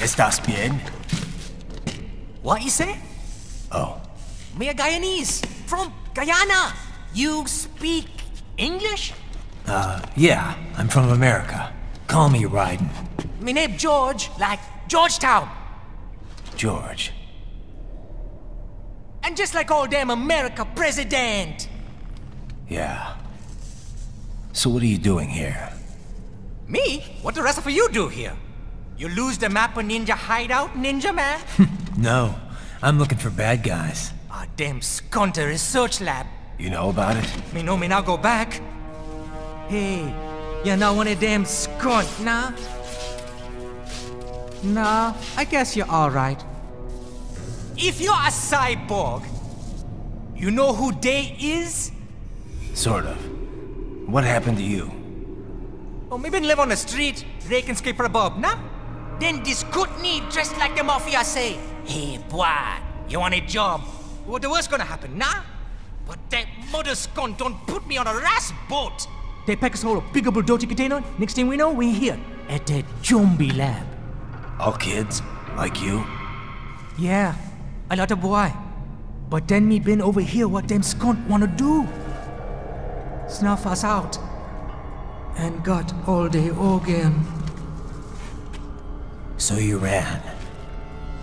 ¿Estás bien? What you say? Oh. Me a Guyanese, from Guyana. You speak English? Yeah, I'm from America. Call me Ryden. Me name George, like Georgetown. George. And just like all damn America president. Yeah. So what are you doing here? Me? What the rest of you do here? You lose the map of Ninja Hideout, Ninja Man? No, I'm looking for bad guys. Ah, damn skunter research lab. You know about it? Me know me now go back. Hey, you're not one of them skunt, nah? Nah, I guess you're alright. If you're a cyborg, you know who they is? Sort of. What happened to you? Oh, me been live on the street, rake and scrape for a bob, nah? Then this good need dressed like the mafia say, hey boy, you want a job? What the worst gonna happen, nah? But that mother skunt don't put me on a ras boat. They pack us all a bigger bulldozer container. Next thing we know, we're here at that zombie lab. All kids? Like you? Yeah, a lot of boy. But then me been over here what them skunt wanna do. Snuff us out. And got all the organ. So you ran?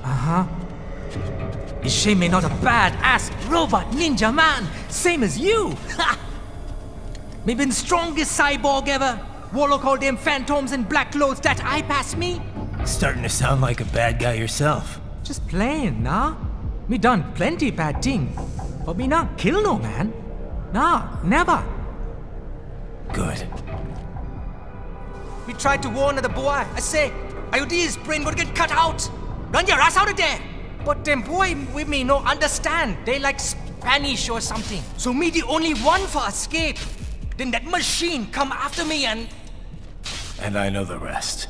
Uh-huh. It's shame me not a bad-ass robot ninja man, same as you. Ha! Me been strongest cyborg ever. Warlock all them phantoms and black clothes that eye pass me. Starting to sound like a bad guy yourself. Just playing, nah? Me done plenty bad thing. But me not kill no man. Nah, never. Good. We tried to warn the boy. I say, IOD's brain gonna get cut out. Run your ass out of there. But them boy with me no understand. They like Spanish or something. So me the only one for escape. Then that machine come after me and... And I know the rest.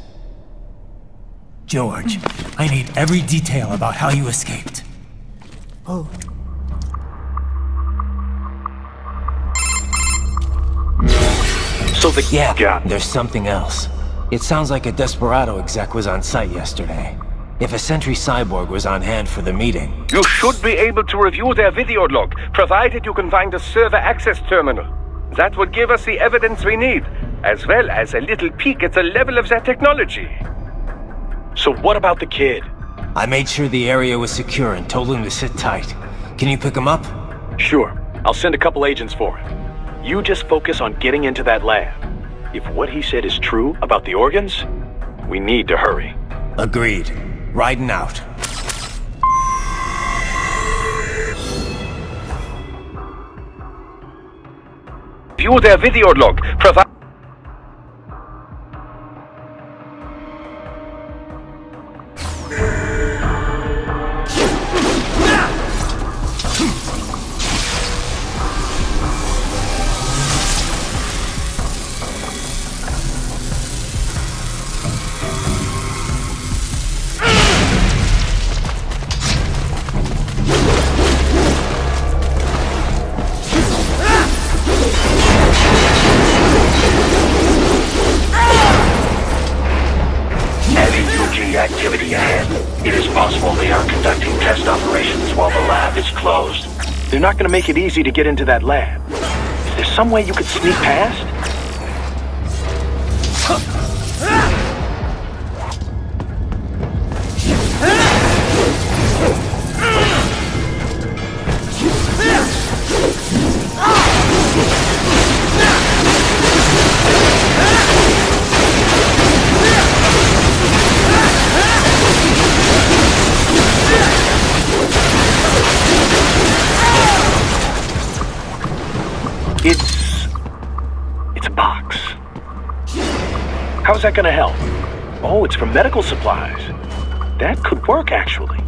George, I need every detail about how you escaped. Oh. So there's something else. It sounds like a Desperado exec was on site yesterday. If a Sentry Cyborg was on hand for the meeting... You should be able to review their video log, provided you can find a server access terminal. That would give us the evidence we need, as well as a little peek at the level of their technology. So what about the kid? I made sure the area was secure and told him to sit tight. Can you pick him up? Sure, I'll send a couple agents for him. You just focus on getting into that lab. If what he said is true about the organs, we need to hurry. Agreed. Riding out. View their video log, provide... Activity ahead. It is possible they are conducting test operations while the lab is closed. They're not gonna make it easy to get into that lab. Is there some way you could sneak past? It's a box. How's that gonna help? Oh, it's for medical supplies. That could work, actually.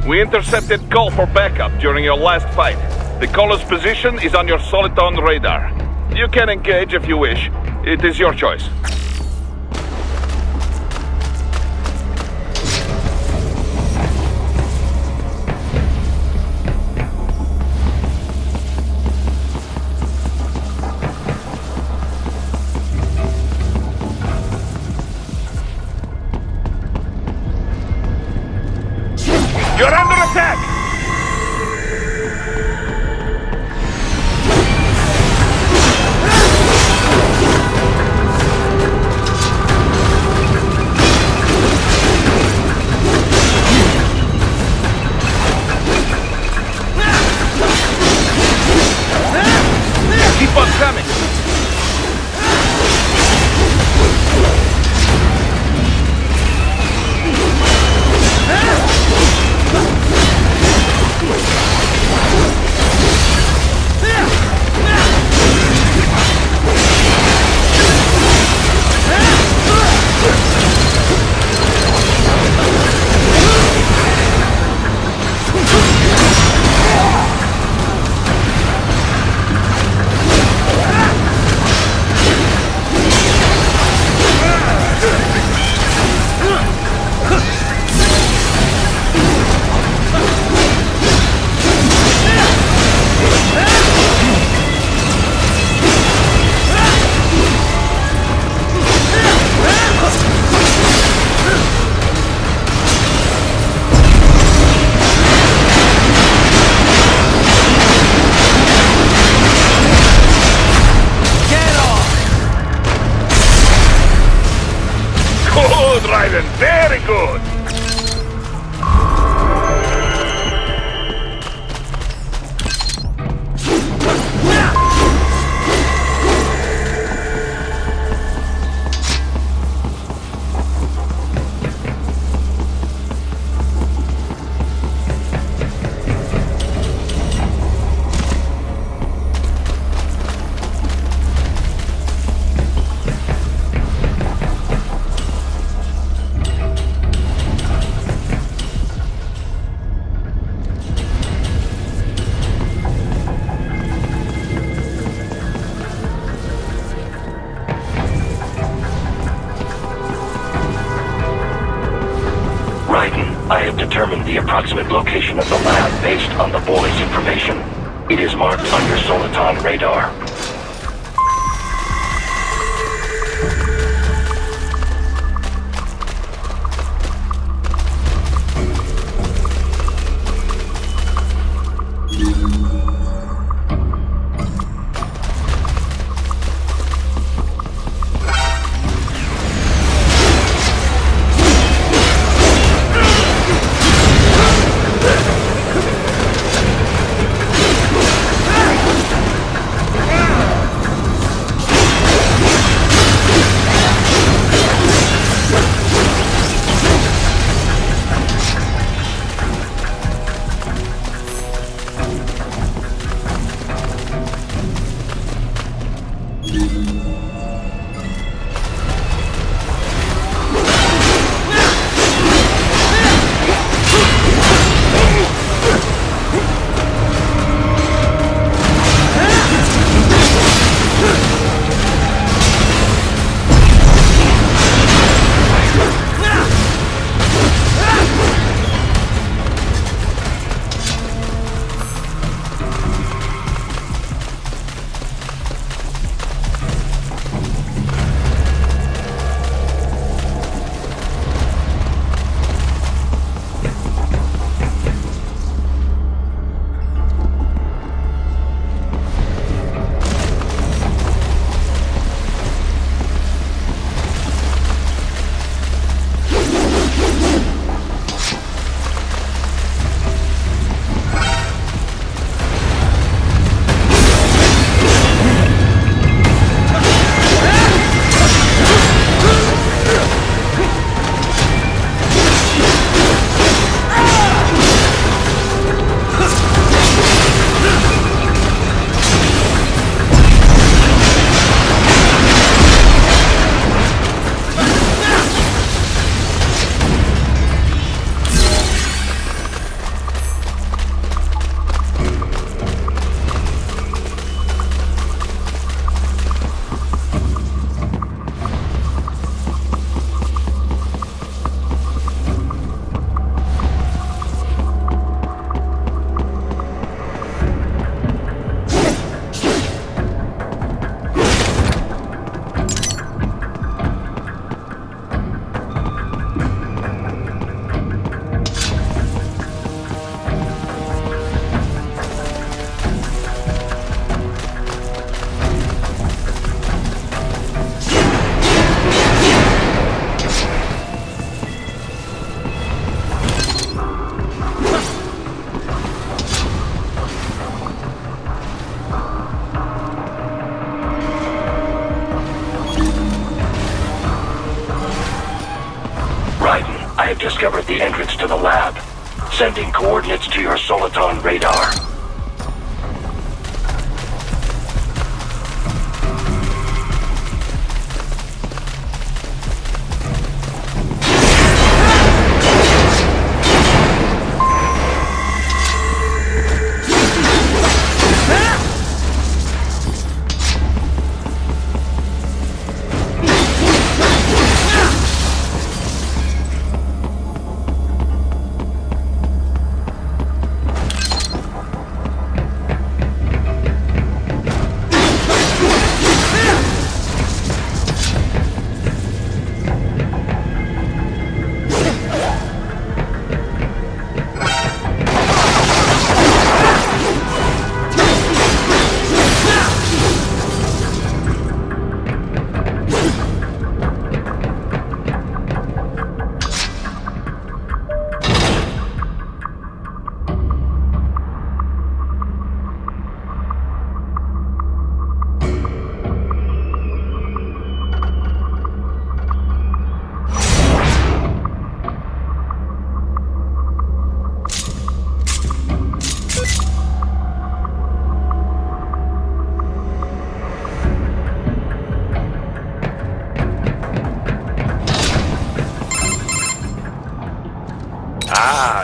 We intercepted call for backup during your last fight. The caller's position is on your Soliton radar. You can engage if you wish. It is your choice. You're under attack! Keep on coming! Good, Raiden, very good! I have determined the approximate location of the lab based on the boy's information. It is marked on your Soliton radar. to the lab. Sending coordinates to your Soliton radar.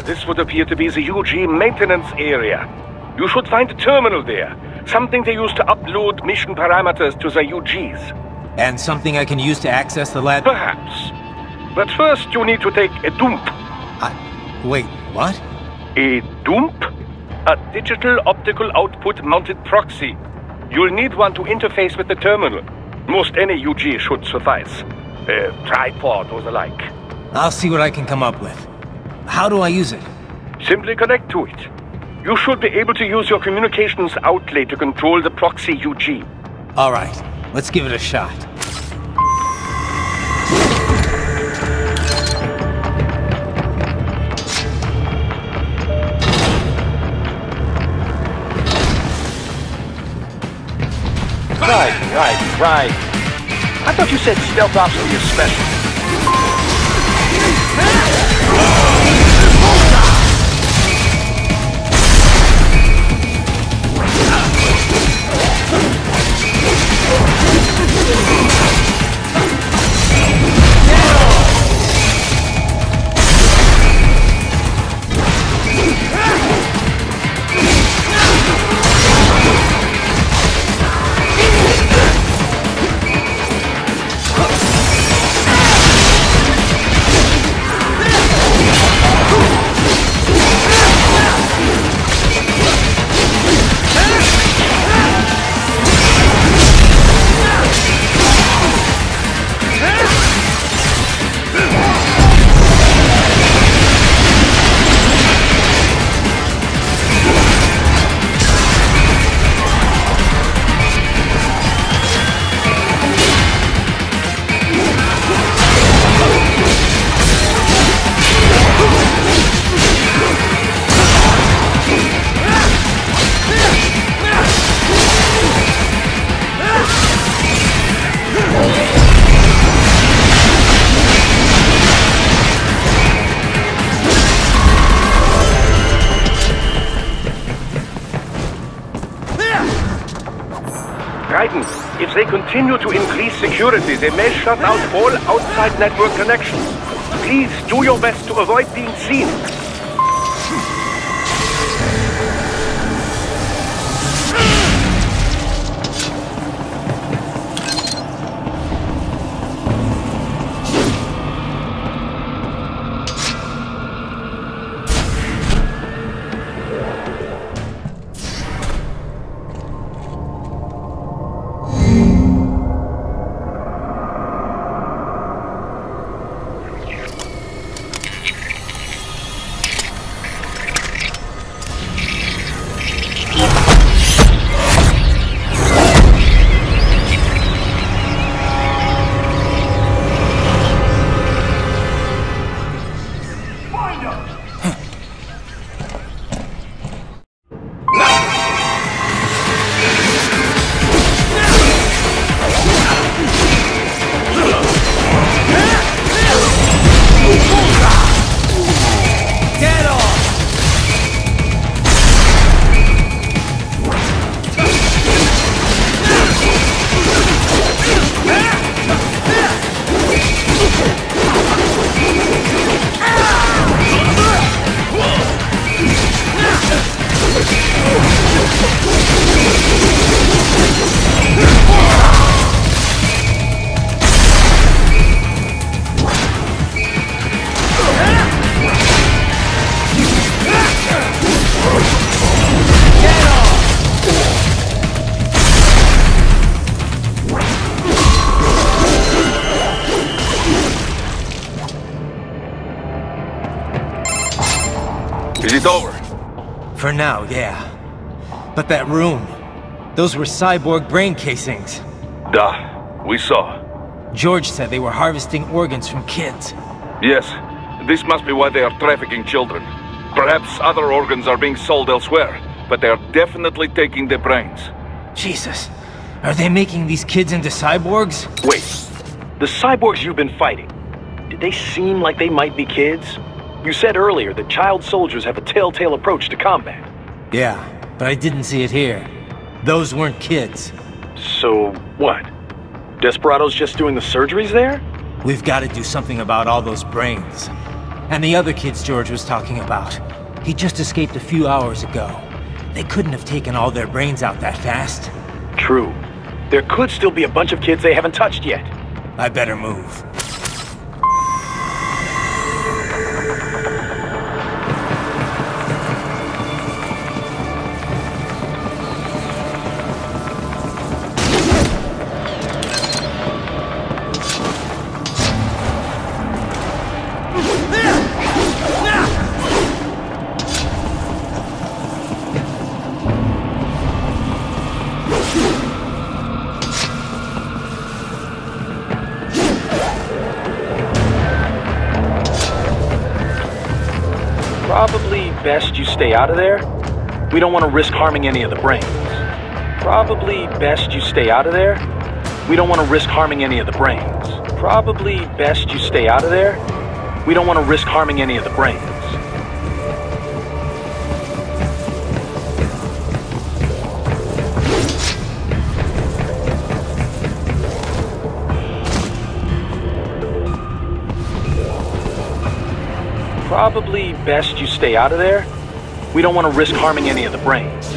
This would appear to be the UG maintenance area. You should find a terminal there. Something they use to upload mission parameters to the UGs. And something I can use to access the lab? Perhaps. But first you need to take a dump. Wait, what? A dump? A digital optical output mounted proxy. You'll need one to interface with the terminal. Most any UG should suffice. A tripod or the like. I'll see what I can come up with. How do I use it? Simply connect to it. You should be able to use your communications outlay to control the proxy UG. All right, let's give it a shot. Right. I thought you said stealth ops were your special. If they continue to increase security, they may shut out all outside network connections. Please do your best to avoid being seen. Is it over? For now, yeah. But that room, those were cyborg brain casings. Duh, we saw. George said they were harvesting organs from kids. Yes, this must be why they are trafficking children. Perhaps other organs are being sold elsewhere, but they are definitely taking the brains. Jesus, are they making these kids into cyborgs? Wait, the cyborgs you've been fighting, did they seem like they might be kids? You said earlier that child soldiers have a telltale approach to combat. Yeah, but I didn't see it here. Those weren't kids. So, what? Desperados just doing the surgeries there? We've got to do something about all those brains. And the other kids George was talking about. He just escaped a few hours ago. They couldn't have taken all their brains out that fast. True. There could still be a bunch of kids they haven't touched yet. I better move. Probably best you stay out of there. We don't want to risk harming any of the brains. Probably best you stay out of there. We don't want to risk harming any of the brains. Probably best you stay out of there. We don't want to risk harming any of the brains. Probably best you stay out of there. We don't want to risk harming any of the brains.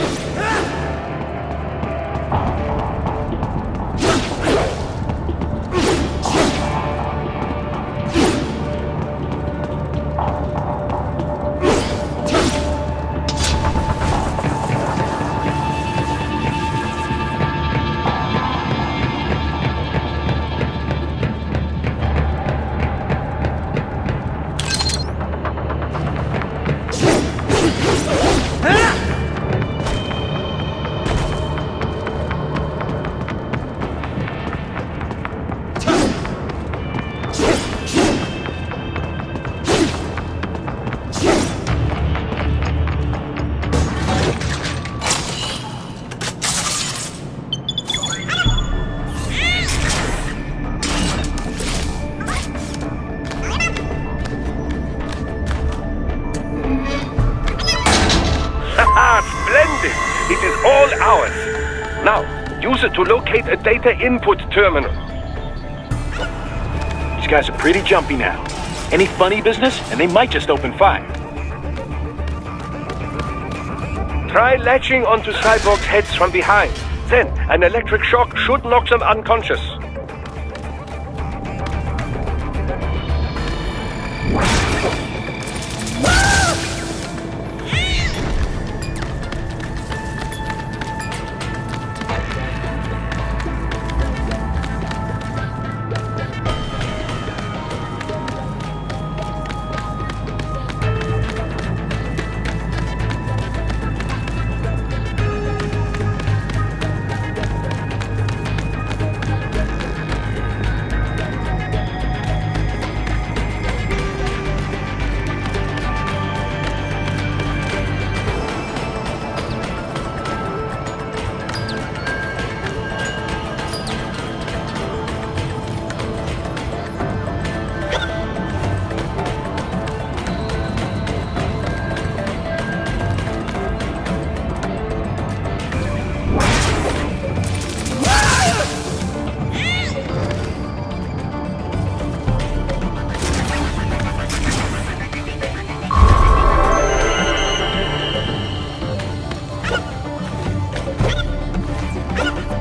Splendid! It is all ours. Now, use it to locate a data input terminal. These guys are pretty jumpy now. Any funny business, and they might just open fire. Try latching onto Cyborg's heads from behind. Then, an electric shock should knock them unconscious.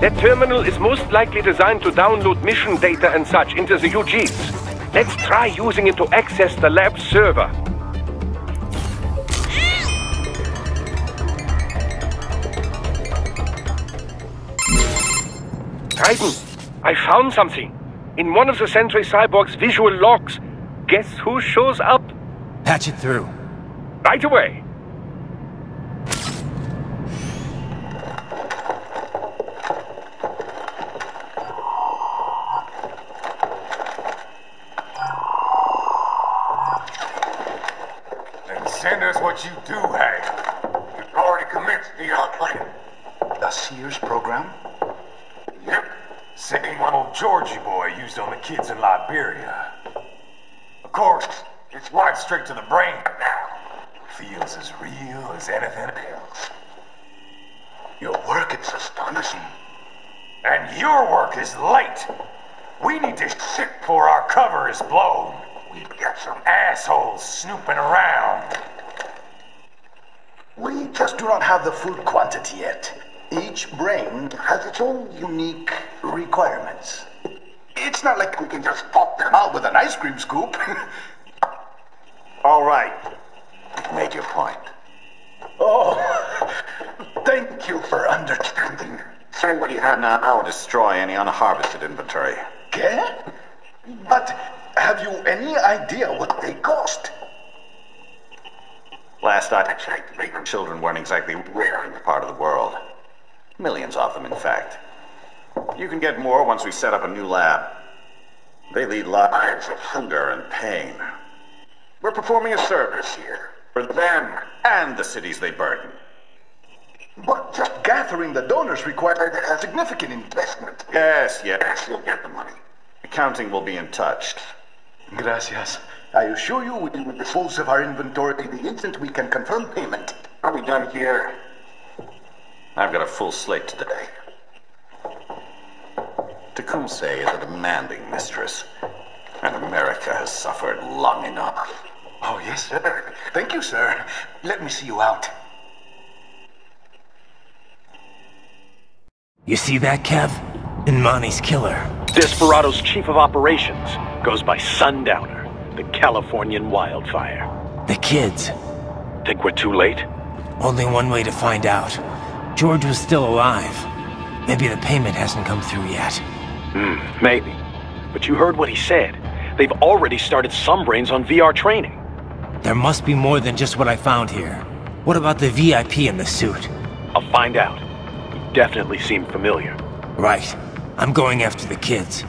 That terminal is most likely designed to download mission data and such into the UGs. Let's try using it to access the lab's server. Titan, I found something. In one of the Sentry Cyborg's visual logs. Guess who shows up? Patch it through. Right away. Then send us what you do have. You've already commenced the plan. The Sears program? Yep. Same one old Georgie boy used on the kids in Liberia. Of course, it's right straight to the brain now. Feels as real as anything else. Your work is astonishing. And your work is late. We need to shit before our cover is blown. We've got some assholes snooping around. We just do not have the full quantity yet. Each brain has its own unique requirements. It's not like we can just pop them out with an ice cream scoop. All right. You've made your point. Oh, thank you for understanding. Send what you have now, or destroy any unharvested inventory. Okay? But have you any idea what they cost? Last I checked, children weren't exactly rare in the part of the world. Millions of them, in fact. You can get more once we set up a new lab. They lead lives of hunger and pain. We're performing a service here for them and the cities they burden. But just gathering the donors required a significant investment. Yes, you'll get the money. Accounting will be in touch. Gracias. I assure you we will dispose of our inventory the instant we can confirm payment. Are we done here? I've got a full slate today. Tecumseh is a demanding mistress, and America has suffered long enough. Oh, yes, sir. Thank you, sir. Let me see you out. You see that, Kev? Imani's killer. Desperado's chief of operations goes by Sundowner, the Californian wildfire. The kids. Think we're too late? Only one way to find out. George was still alive. Maybe the payment hasn't come through yet. Maybe. But you heard what he said. They've already started some brains on VR training. There must be more than just what I found here. What about the VIP in the suit? I'll find out. He definitely seemed familiar. Right. I'm going after the kids.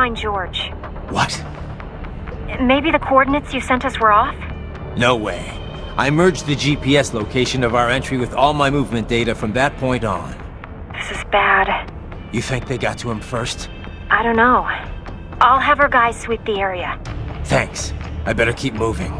find George. What? Maybe the coordinates you sent us were off? No way. I merged the GPS location of our entry with all my movement data from that point on. This is bad. You think they got to him first? I don't know. I'll have our guys sweep the area. Thanks. I better keep moving.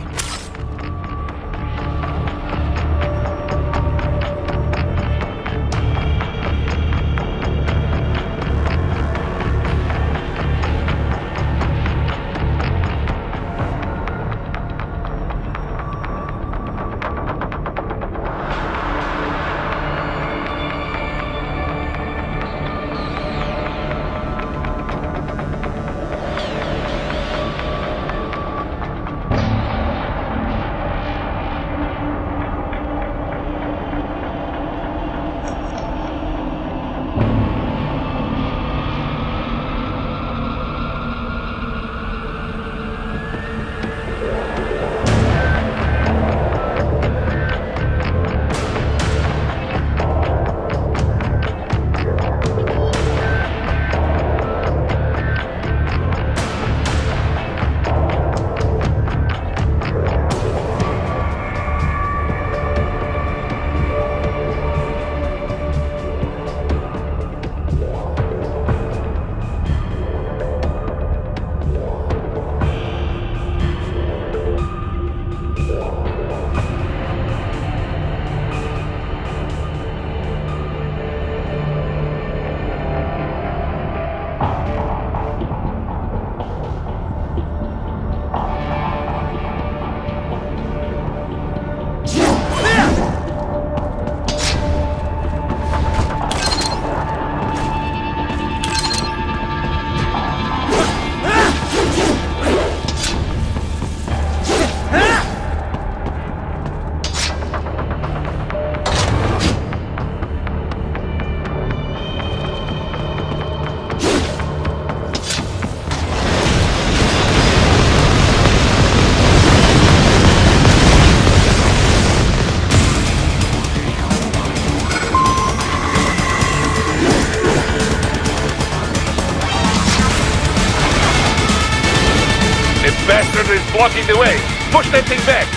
Bastard is blocking the way. Push that thing back.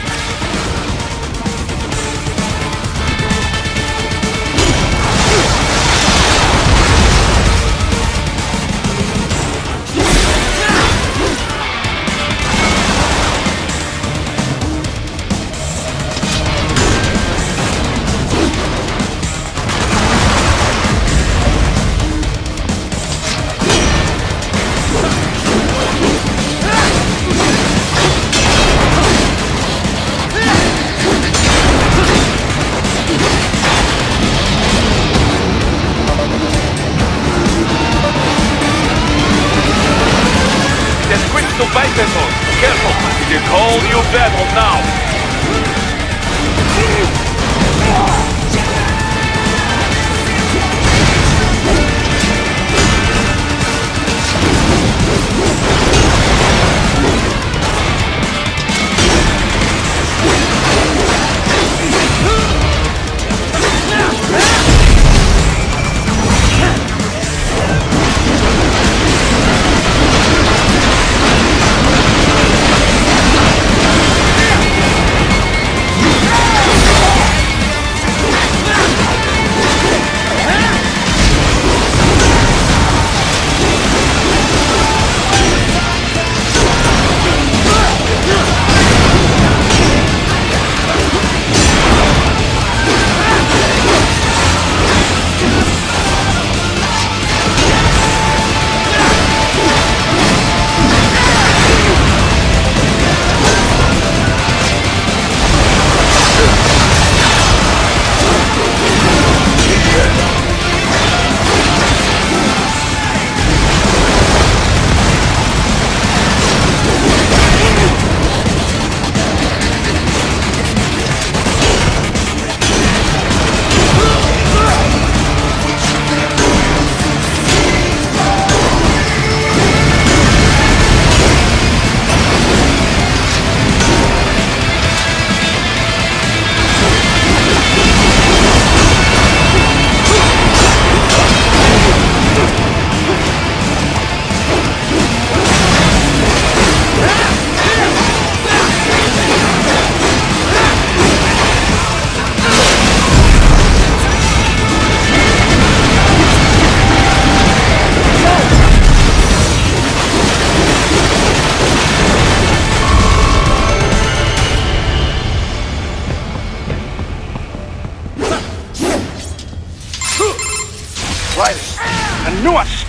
Careful! It is whole new battle now!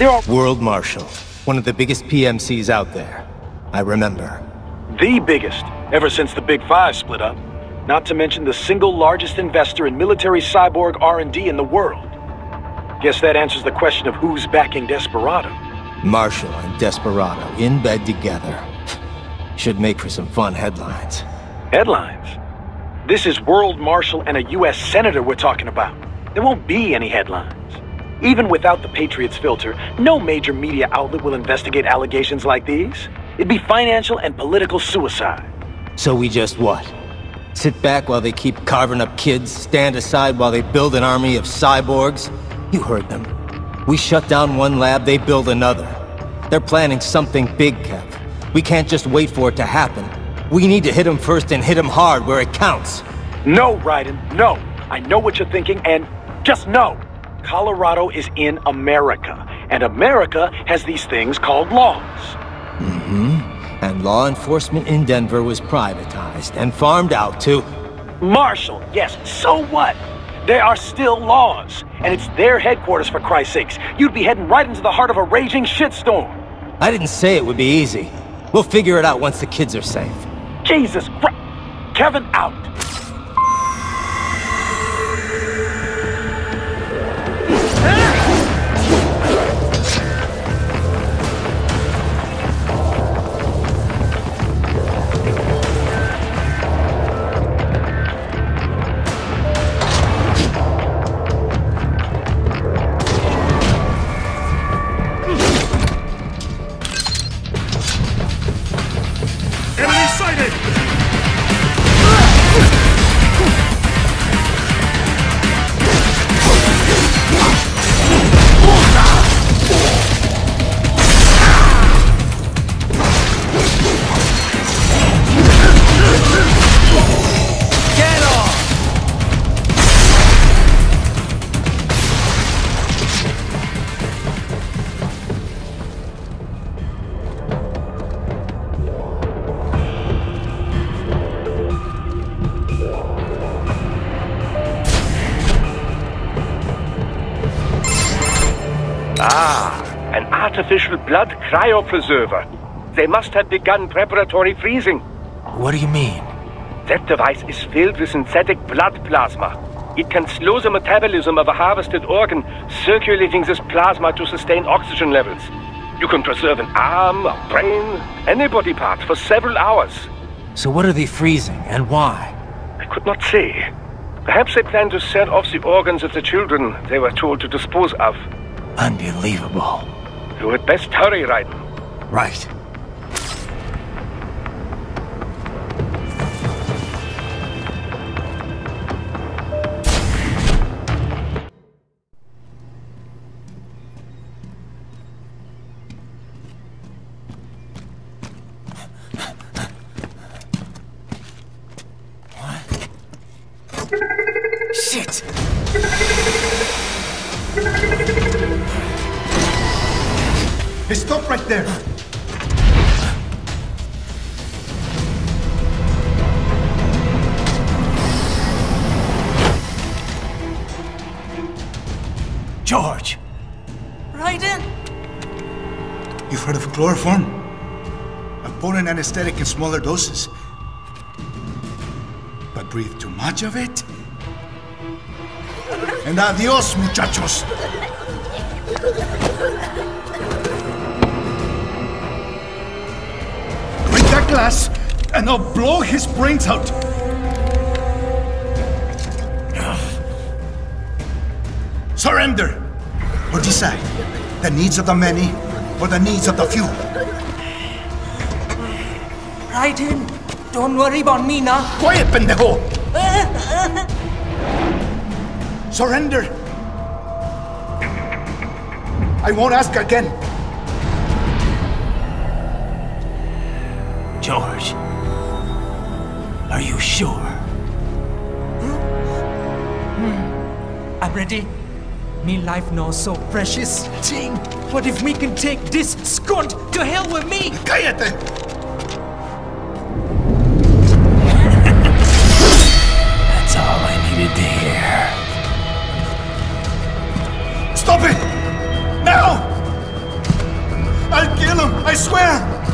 There are... World Marshal, one of the biggest PMCs out there. I remember. The biggest, ever since the Big Five split up. Not to mention the single largest investor in military cyborg R&D in the world. Guess that answers the question of who's backing Desperado. Marshall and Desperado in bed together. Should make for some fun headlines. Headlines? This is World Marshal and a U.S. Senator we're talking about. There won't be any headlines. Even without the Patriots filter, no major media outlet will investigate allegations like these. It'd be financial and political suicide. So we just what? Sit back while they keep carving up kids, stand aside while they build an army of cyborgs? You heard them. We shut down one lab, they build another. They're planning something big, Kev. We can't just wait for it to happen. We need to hit them first and hit them hard where it counts. No, Raiden, no. I know what you're thinking, and just know. Colorado is in America, and America has these things called laws. And law enforcement in Denver was privatized and farmed out to... Marshall, yes, so what? There are still laws, and it's their headquarters, for Christ's sakes. You'd be heading right into the heart of a raging shitstorm. I didn't say it would be easy. We'll figure it out once the kids are safe. Jesus Christ. Kevin out. An artificial blood cryopreserver. They must have begun preparatory freezing. What do you mean? That device is filled with synthetic blood plasma. It can slow the metabolism of a harvested organ, circulating this plasma to sustain oxygen levels. You can preserve an arm, a brain, any body part for several hours. So what are they freezing, and why? I could not say. Perhaps they plan to sell off the organs of the children they were told to dispose of. Unbelievable. You had best hurry, Raiden. Right. Shit! Hey, stop right there! George! Raiden! You've heard of chloroform? A potent anesthetic in smaller doses. But breathe too much of it? And adios, muchachos! Break that glass, and I'll blow his brains out! Surrender! Or decide, the needs of the many, or the needs of the few. Raiden, don't worry about me now. Quiet, pendejo! Surrender! I won't ask again. George, are you sure? I'm ready. Me life now so precious. Ting, what if me can take this skunt to hell with me? Cállate! That's all I needed to hear. Stop it! Now! I swear!